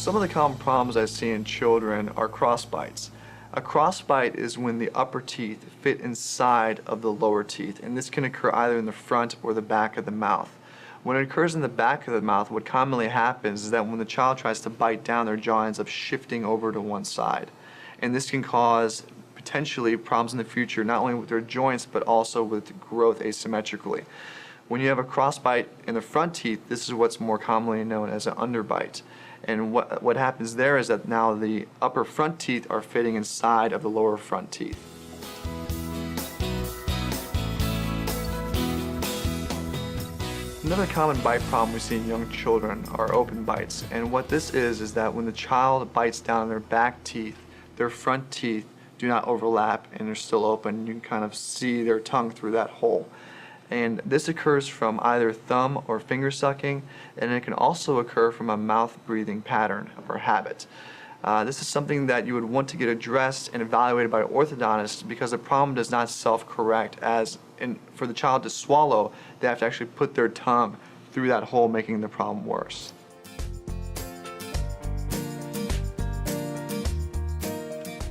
Some of the common problems I see in children are crossbites. A crossbite is when the upper teeth fit inside of the lower teeth, and this can occur either in the front or the back of the mouth. When it occurs in the back of the mouth, what commonly happens is that when the child tries to bite down, their jaw ends up shifting over to one side. And this can cause potentially problems in the future, not only with their joints, but also with growth asymmetrically. When you have a crossbite in the front teeth, this is what's more commonly known as an underbite. And what happens there is that now the upper front teeth are fitting inside of the lower front teeth. Another common bite problem we see in young children are open bites. And what this is that when the child bites down on their back teeth, their front teeth do not overlap and they're still open. You can kind of see their tongue through that hole. And this occurs from either thumb or finger sucking, and it can also occur from a mouth breathing pattern or habit. This is something that you would want to get addressed and evaluated by orthodontists because the problem does not self-correct, as for the child to swallow, they have to actually put their tongue through that hole, making the problem worse.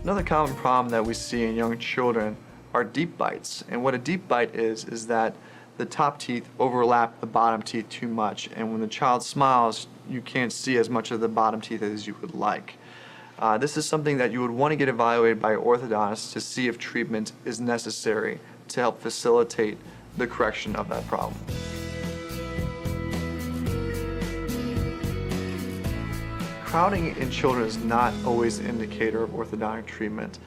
Another common problem that we see in young children are deep bites. And what a deep bite is that the top teeth overlap the bottom teeth too much, and when the child smiles, you can't see as much of the bottom teeth as you would like. This is something that you would want to get evaluated by orthodontists to see if treatment is necessary to help facilitate the correction of that problem. Crowding in children is not always an indicator of orthodontic treatment.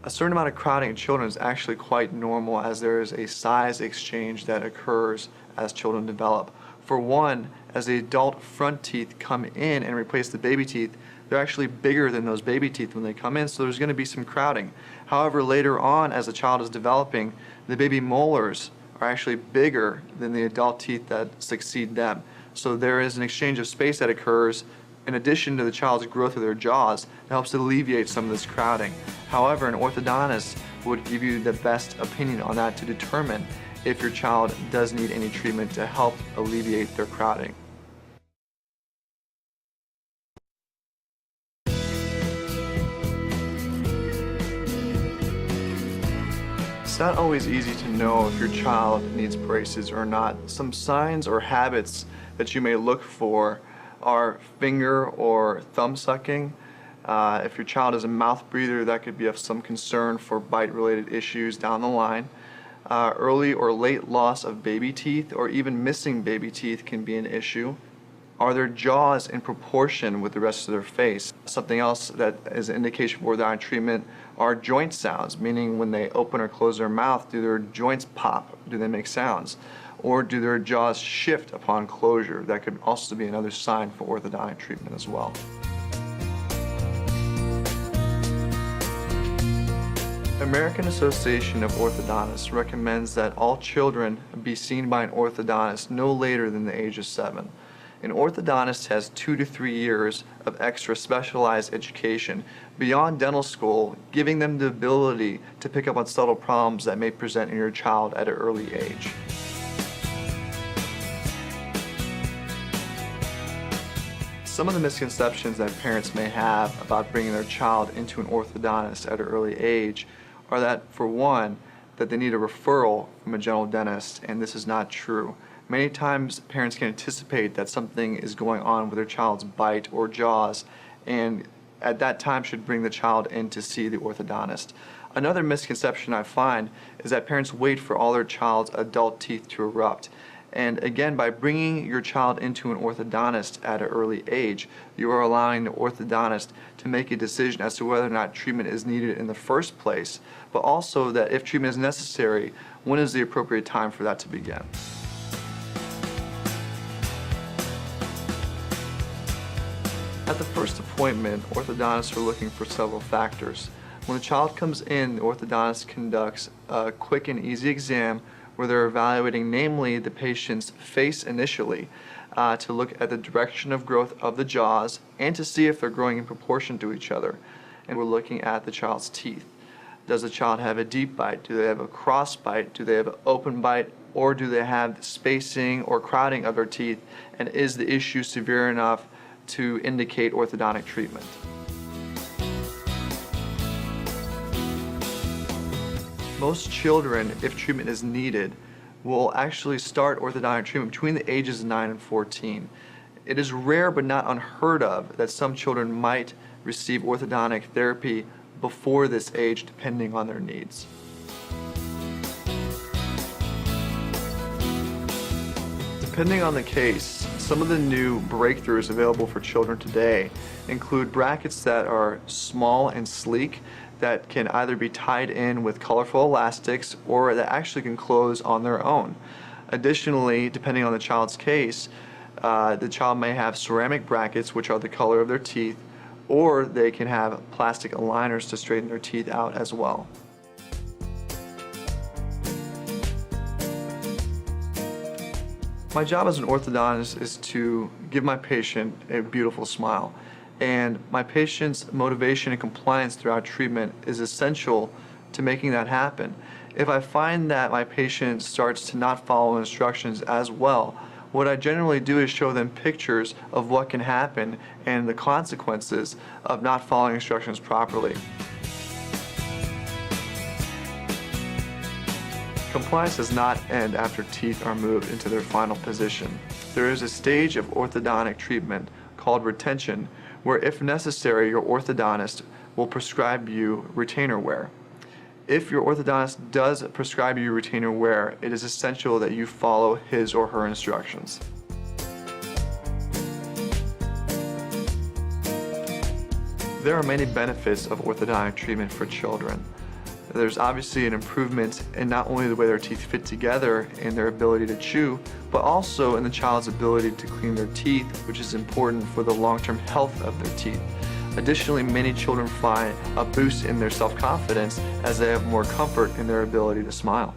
A certain amount of crowding in children is actually quite normal, as there is a size exchange that occurs as children develop. For one, as the adult front teeth come in and replace the baby teeth, they're actually bigger than those baby teeth when they come in, so there's going to be some crowding. However, later on, as the child is developing, the baby molars are actually bigger than the adult teeth that succeed them. So there is an exchange of space that occurs in addition to the child's growth of their jaws that helps to alleviate some of this crowding. However, an orthodontist would give you the best opinion on that to determine if your child does need any treatment to help alleviate their crowding. It's not always easy to know if your child needs braces or not. Some signs or habits that you may look for are finger or thumb sucking. If your child is a mouth breather, that could be of some concern for bite-related issues down the line. Early or late loss of baby teeth or even missing baby teeth can be an issue. Are their jaws in proportion with the rest of their face? Something else that is an indication for orthodontic treatment are joint sounds, meaning when they open or close their mouth, do their joints pop? Do they make sounds? Or do their jaws shift upon closure? That could also be another sign for orthodontic treatment as well. American Association of Orthodontists recommends that all children be seen by an orthodontist no later than the age of 7. An orthodontist has 2 to 3 years of extra specialized education beyond dental school, giving them the ability to pick up on subtle problems that may present in your child at an early age. Some of the misconceptions that parents may have about bringing their child into an orthodontist at an early age are that, for one, that they need a referral from a general dentist, and this is not true. Many times parents can anticipate that something is going on with their child's bite or jaws, and at that time should bring the child in to see the orthodontist. Another misconception I find is that parents wait for all their child's adult teeth to erupt. And again, by bringing your child into an orthodontist at an early age, you are allowing the orthodontist to make a decision as to whether or not treatment is needed in the first place, but also that if treatment is necessary, when is the appropriate time for that to begin. At the first appointment, orthodontists are looking for several factors. When the child comes in, the orthodontist conducts a quick and easy exam where they're evaluating namely the patient's face initially to look at the direction of growth of the jaws and to see if they're growing in proportion to each other. And we're looking at the child's teeth. Does the child have a deep bite? Do they have a cross bite? Do they have an open bite? Or do they have spacing or crowding of their teeth? And is the issue severe enough to indicate orthodontic treatment. Most children, if treatment is needed, will actually start orthodontic treatment between the ages of 9 and 14. It is rare but not unheard of that some children might receive orthodontic therapy before this age, depending on their needs. Depending on the case, some of the new breakthroughs available for children today include brackets that are small and sleek that can either be tied in with colorful elastics or that actually can close on their own. Additionally, depending on the child's case, the child may have ceramic brackets, which are the color of their teeth, or they can have plastic aligners to straighten their teeth out as well. My job as an orthodontist is to give my patient a beautiful smile, and my patient's motivation and compliance throughout treatment is essential to making that happen. If I find that my patient starts to not follow instructions as well, what I generally do is show them pictures of what can happen and the consequences of not following instructions properly. Compliance does not end after teeth are moved into their final position. There is a stage of orthodontic treatment called retention, where if necessary, your orthodontist will prescribe you retainer wear. If your orthodontist does prescribe you retainer wear, it is essential that you follow his or her instructions. There are many benefits of orthodontic treatment for children. There's obviously an improvement in not only the way their teeth fit together and their ability to chew, but also in the child's ability to clean their teeth, which is important for the long-term health of their teeth. Additionally, many children find a boost in their self-confidence as they have more comfort in their ability to smile.